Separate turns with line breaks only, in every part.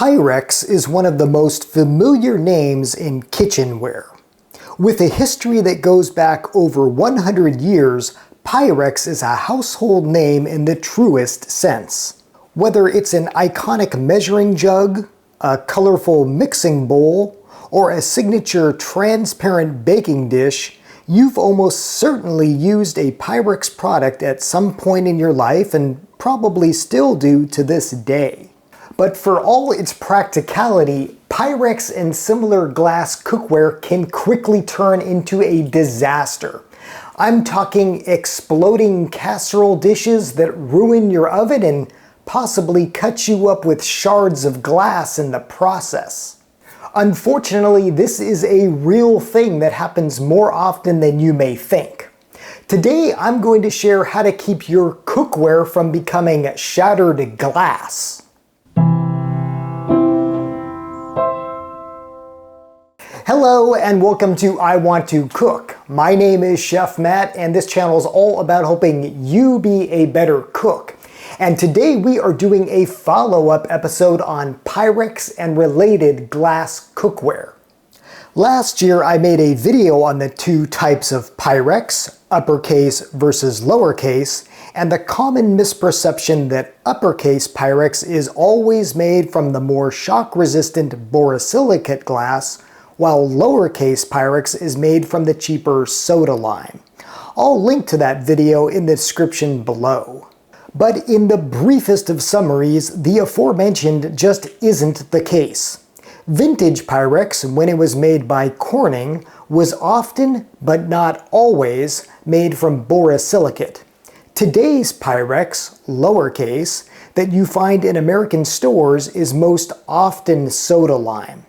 Pyrex is one of the most familiar names in kitchenware. With a history that goes back over 100 years, Pyrex is a household name in the truest sense. Whether it's an iconic measuring jug, a colorful mixing bowl, or a signature transparent baking dish, you've almost certainly used a Pyrex product at some point in your life and probably still do to this day. But for all its practicality, Pyrex and similar glass cookware can quickly turn into a disaster. I'm talking exploding casserole dishes that ruin your oven and possibly cut you up with shards of glass in the process. Unfortunately, this is a real thing that happens more often than you may think. Today, I'm going to share how to keep your cookware from becoming shattered glass. Hello and welcome to I Want to Cook. My name is Chef Matt and this channel is all about helping you be a better cook. And today we are doing a follow-up episode on Pyrex and related glass cookware. Last year I made a video on the two types of Pyrex, uppercase versus lowercase, and the common misperception that uppercase Pyrex is always made from the more shock-resistant borosilicate glass, while lowercase Pyrex is made from the cheaper soda lime. I'll link to that video in the description below. But in the briefest of summaries, the aforementioned just isn't the case. Vintage Pyrex, when it was made by Corning, was often, but not always, made from borosilicate. Today's Pyrex, lowercase, that you find in American stores is most often soda lime.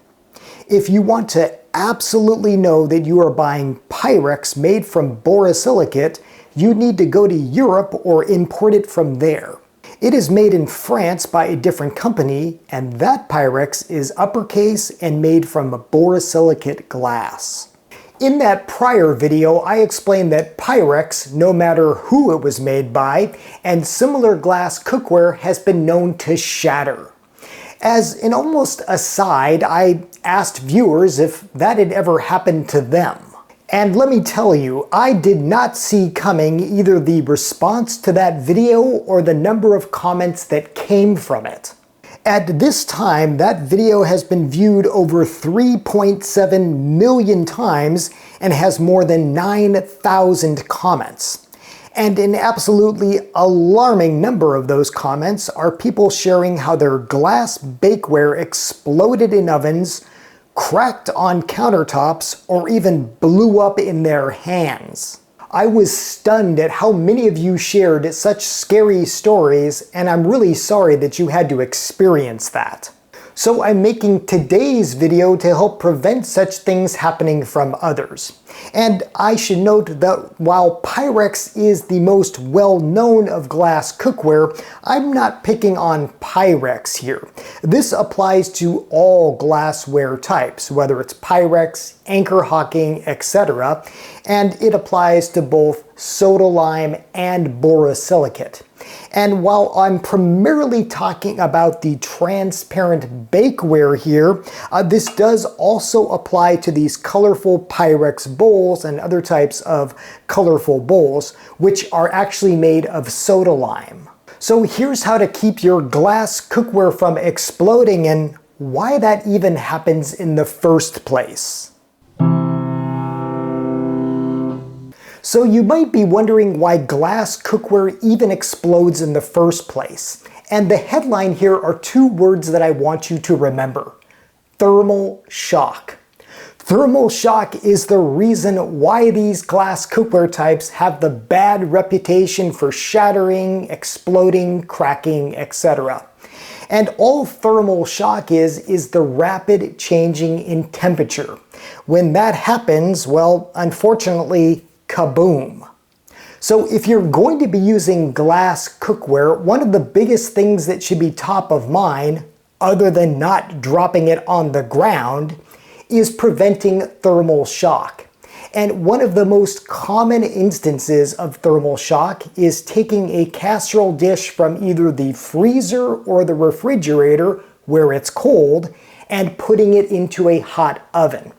If you want to absolutely know that you are buying Pyrex made from borosilicate, you need to go to Europe or import it from there. It is made in France by a different company, and that Pyrex is uppercase and made from borosilicate glass. In that prior video, I explained that Pyrex, no matter who it was made by, and similar glass cookware has been known to shatter. As an almost aside, I asked viewers if that had ever happened to them. And let me tell you, I did not see coming either the response to that video or the number of comments that came from it. At this time, that video has been viewed over 3.7 million times and has more than 9,000 comments. And an absolutely alarming number of those comments are people sharing how their glass bakeware exploded in ovens, cracked on countertops, or even blew up in their hands. I was stunned at how many of you shared such scary stories, and I'm really sorry that you had to experience that. So I'm making today's video to help prevent such things happening from others. And I should note that while Pyrex is the most well-known of glass cookware, I'm not picking on Pyrex here. This applies to all glassware types, whether it's Pyrex, anchor hocking, etc. And it applies to both soda lime and borosilicate. And while I'm primarily talking about the transparent bakeware here, this does also apply to these colorful Pyrex bowls and other types of colorful bowls, which are actually made of soda lime. So here's how to keep your glass cookware from exploding and why that even happens in the first place. So you might be wondering why glass cookware even explodes in the first place. And the headline here are two words that I want you to remember: thermal shock. Thermal shock is the reason why these glass cookware types have the bad reputation for shattering, exploding, cracking, etc. And all thermal shock is the rapid changing in temperature. When that happens, well, unfortunately, kaboom. So if you're going to be using glass cookware, one of the biggest things that should be top of mind, other than not dropping it on the ground, is preventing thermal shock. And one of the most common instances of thermal shock is taking a casserole dish from either the freezer or the refrigerator where it's cold and putting it into a hot oven.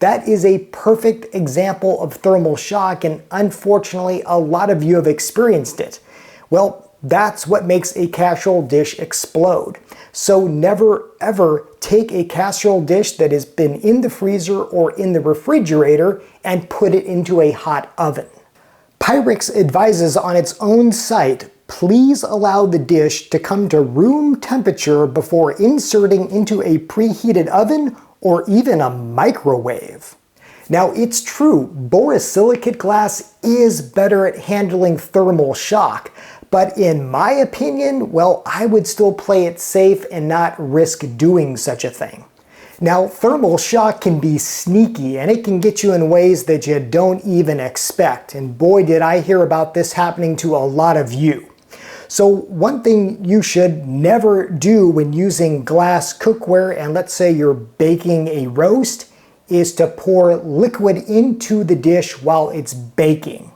That is a perfect example of thermal shock, and unfortunately a lot of you have experienced it. Well, that's what makes a casserole dish explode. So never ever take a casserole dish that has been in the freezer or in the refrigerator and put it into a hot oven. Pyrex advises on its own site, please allow the dish to come to room temperature before inserting into a preheated oven or even a microwave. Now it's true, borosilicate glass is better at handling thermal shock, but in my opinion, well, I would still play it safe and not risk doing such a thing. Now, thermal shock can be sneaky and it can get you in ways that you don't even expect. And boy, did I hear about this happening to a lot of you. So one thing you should never do when using glass cookware, and let's say you're baking a roast, is to pour liquid into the dish while it's baking.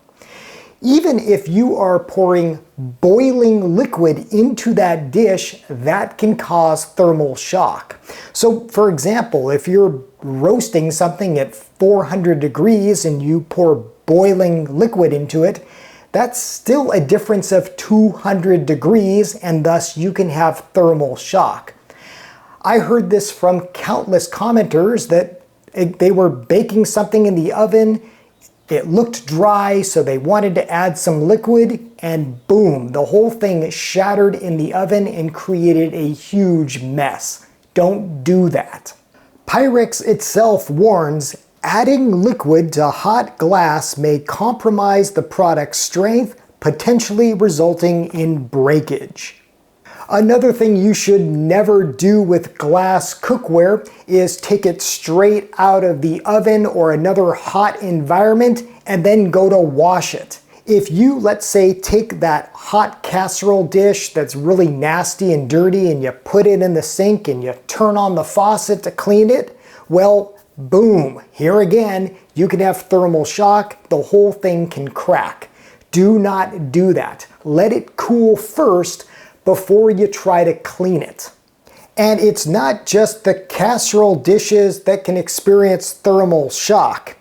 Even if you are pouring boiling liquid into that dish, that can cause thermal shock. So for example, if you're roasting something at 400 degrees and you pour boiling liquid into it, that's still a difference of 200 degrees, and thus you can have thermal shock. I heard this from countless commenters that they were baking something in the oven. It looked dry, so they wanted to add some liquid, and boom, the whole thing shattered in the oven and created a huge mess. Don't do that. Pyrex itself warns, adding liquid to hot glass may compromise the product's strength, potentially resulting in breakage. Another thing you should never do with glass cookware is take it straight out of the oven or another hot environment and then go to wash it. If you, let's say, take that hot casserole dish that's really nasty and dirty and you put it in the sink and you turn on the faucet to clean it, well, boom, here again, you can have thermal shock, the whole thing can crack. Do not do that. Let it cool first before you try to clean it. And it's not just the casserole dishes that can experience thermal shock.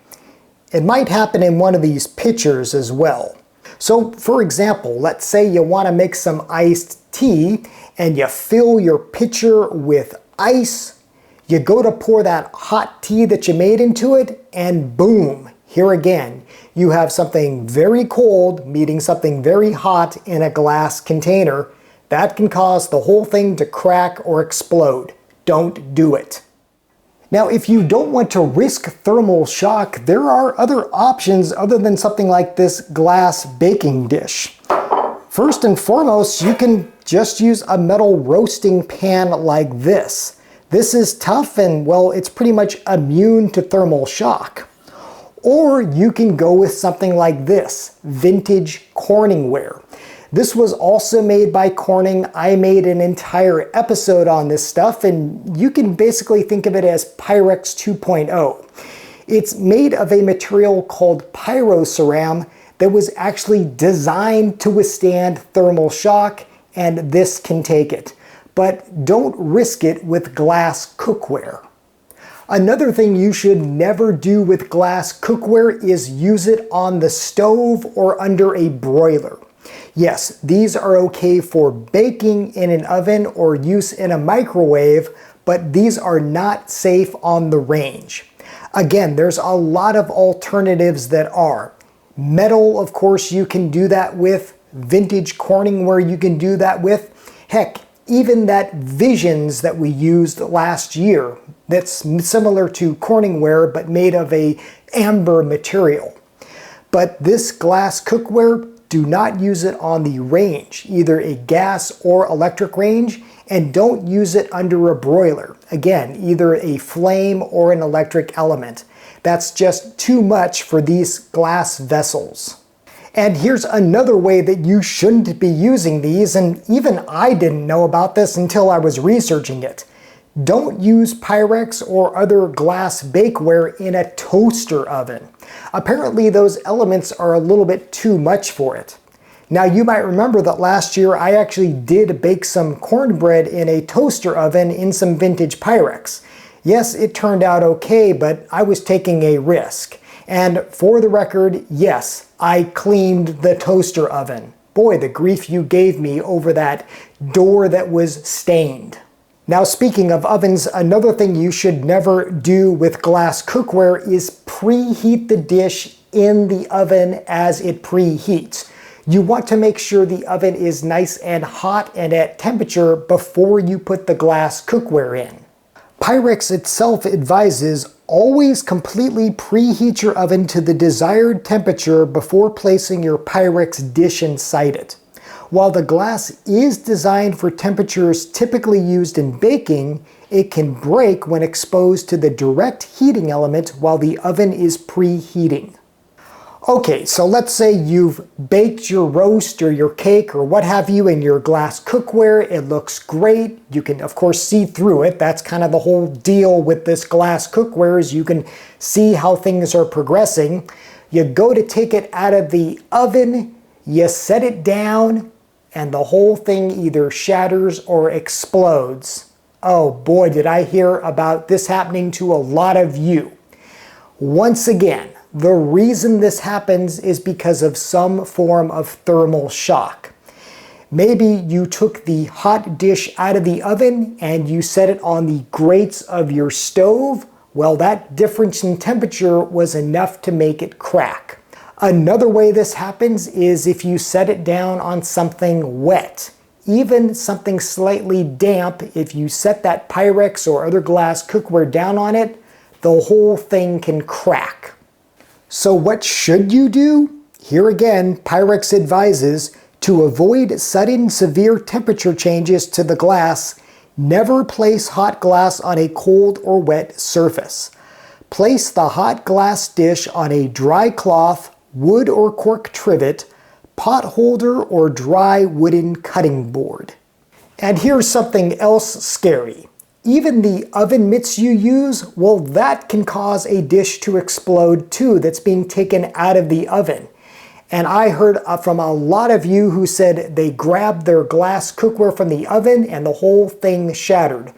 It might happen in one of these pitchers as well. So for example, let's say you want to make some iced tea and you fill your pitcher with ice. You go to pour that hot tea that you made into it, and boom, here again, you have something very cold meeting something very hot in a glass container. That can cause the whole thing to crack or explode. Don't do it. Now, if you don't want to risk thermal shock, there are other options other than something like this glass baking dish. First and foremost, you can just use a metal roasting pan like this. This is tough and, well, it's pretty much immune to thermal shock. Or you can go with something like this, vintage Corningware. This was also made by Corning. I made an entire episode on this stuff, and you can basically think of it as Pyrex 2.0. It's made of a material called pyroceram that was actually designed to withstand thermal shock, and this can take it. But don't risk it with glass cookware. Another thing you should never do with glass cookware is use it on the stove or under a broiler. Yes, these are okay for baking in an oven or use in a microwave, but these are not safe on the range. Again, there's a lot of alternatives that are. Metal, of course, you can do that with. Vintage Corningware you can do that with. Heck, even that Visions that we used last year, that's similar to Corningware but made of a amber material. But this glass cookware, do not use it on the range, either a gas or electric range, and don't use it under a broiler. Again, either a flame or an electric element. That's just too much for these glass vessels. And here's another way that you shouldn't be using these, and even I didn't know about this until I was researching it. Don't use Pyrex or other glass bakeware in a toaster oven. Apparently those elements are a little bit too much for it. Now you might remember that last year I actually did bake some cornbread in a toaster oven in some vintage Pyrex. Yes, it turned out okay, but I was taking a risk. And for the record, yes, I cleaned the toaster oven. Boy, the grief you gave me over that door that was stained. Now speaking of ovens, another thing you should never do with glass cookware is preheat the dish in the oven as it preheats. You want to make sure the oven is nice and hot and at temperature before you put the glass cookware in. Pyrex itself advises always completely preheat your oven to the desired temperature before placing your Pyrex dish inside it. While the glass is designed for temperatures typically used in baking, it can break when exposed to the direct heating element while the oven is preheating. Okay, so let's say you've baked your roast or your cake or what have you in your glass cookware. It looks great. You can, of course, see through it. That's kind of the whole deal with this glass cookware, is you can see how things are progressing. You go to take it out of the oven, you set it down, and the whole thing either shatters or explodes. Oh boy, did I hear about this happening to a lot of you. Once again, the reason this happens is because of some form of thermal shock. Maybe you took the hot dish out of the oven and you set it on the grates of your stove. Well, that difference in temperature was enough to make it crack. Another way this happens is if you set it down on something wet. Even something slightly damp, if you set that Pyrex or other glass cookware down on it, the whole thing can crack. So what should you do? Here again, Pyrex advises to avoid sudden severe temperature changes to the glass, never place hot glass on a cold or wet surface. Place the hot glass dish on a dry cloth, wood or cork trivet, pot holder, or dry wooden cutting board. And here's something else scary. Even the oven mitts you use, well, that can cause a dish to explode too that's being taken out of the oven. And I heard from a lot of you who said they grabbed their glass cookware from the oven and the whole thing shattered.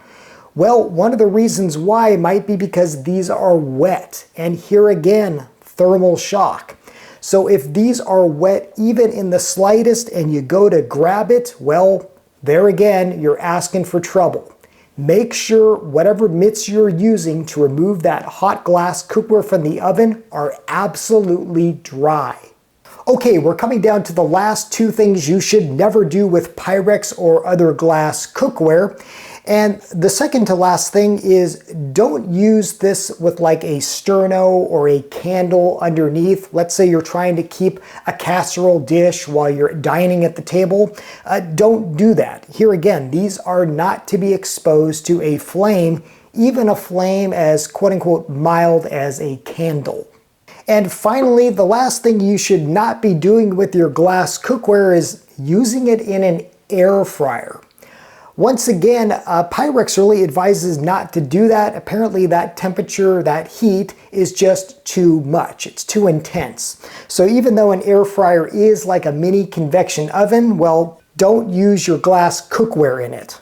Well, one of the reasons why might be because these are wet. And here again, thermal shock. So if these are wet even in the slightest and you go to grab it, well, there again, you're asking for trouble. Make sure whatever mitts you're using to remove that hot glass cookware from the oven are absolutely dry. Okay, we're coming down to the last two things you should never do with Pyrex or other glass cookware. And the second to last thing is don't use this with like a sterno or a candle underneath. Let's say you're trying to keep a casserole dish while you're dining at the table. Don't do that. Here again, these are not to be exposed to a flame, even a flame as quote unquote mild as a candle. And finally, the last thing you should not be doing with your glass cookware is using it in an air fryer. Once again, Pyrex really advises not to do that. Apparently that temperature, that heat, is just too much. It's too intense. So even though an air fryer is like a mini convection oven, well, don't use your glass cookware in it.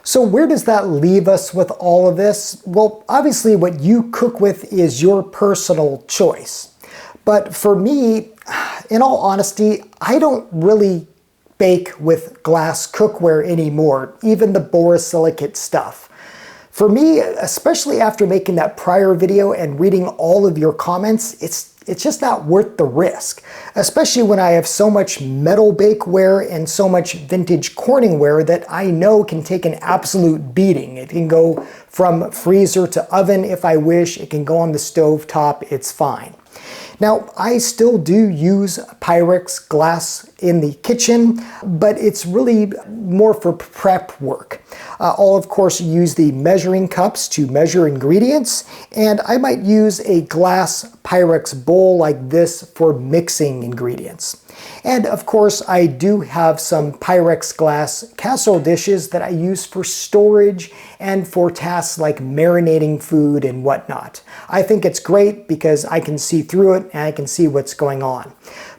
So where does that leave us with all of this? Well, obviously what you cook with is your personal choice. But for me, in all honesty, I don't really bake with glass cookware anymore, even the borosilicate stuff. For me, especially after making that prior video and reading all of your comments, it's just not worth the risk, especially when I have so much metal bakeware and so much vintage Corningware that I know can take an absolute beating. It can go from freezer to oven if I wish. It can go on the stove top. It's fine. Now, I still do use Pyrex glass in the kitchen, but it's really more for prep work. I'll of course use the measuring cups to measure ingredients, and I might use a glass Pyrex bowl like this for mixing ingredients. And of course, I do have some Pyrex glass casserole dishes that I use for storage and for tasks like marinating food and whatnot. I think it's great because I can see through it and I can see what's going on.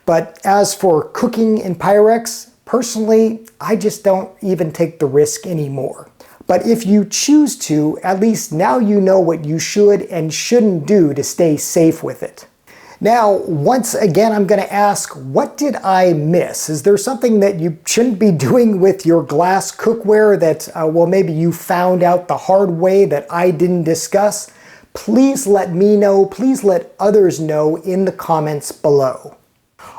But as for cooking in Pyrex, personally, I just don't even take the risk anymore. But if you choose to, at least now you know what you should and shouldn't do to stay safe with it. Now, once again, I'm going to ask, what did I miss? Is there something that you shouldn't be doing with your glass cookware that, well, maybe you found out the hard way that I didn't discuss? Please let me know. Please let others know in the comments below.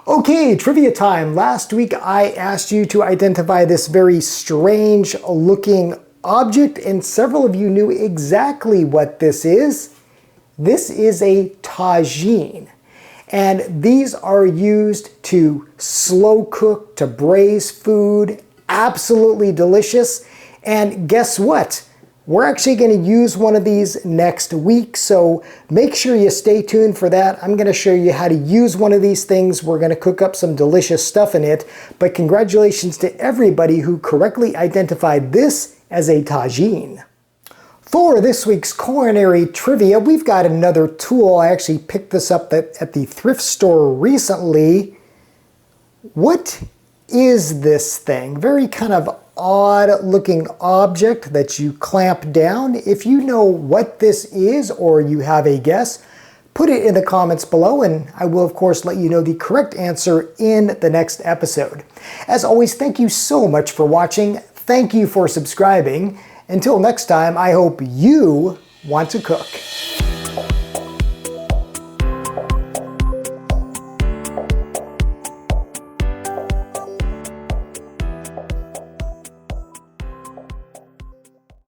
Okay, trivia time. Last week I asked you to identify this very strange looking object, and several of you knew exactly what this is. This is a tagine. And these are used to slow cook, to braise food. Absolutely delicious. And guess what? We're actually going to use one of these next week, so make sure you stay tuned for that. I'm going to show you how to use one of these things. We're going to cook up some delicious stuff in it. But congratulations to everybody who correctly identified this as a tagine. For this week's culinary trivia, we've got another tool. I actually picked this up at the thrift store recently. What is this thing? Very kind of odd looking object that you clamp down. If you know what this is or you have a guess, put it in the comments below and I will of course let you know the correct answer in the next episode. As always, thank you so much for watching. Thank you for subscribing. Until next time, I hope you want to cook.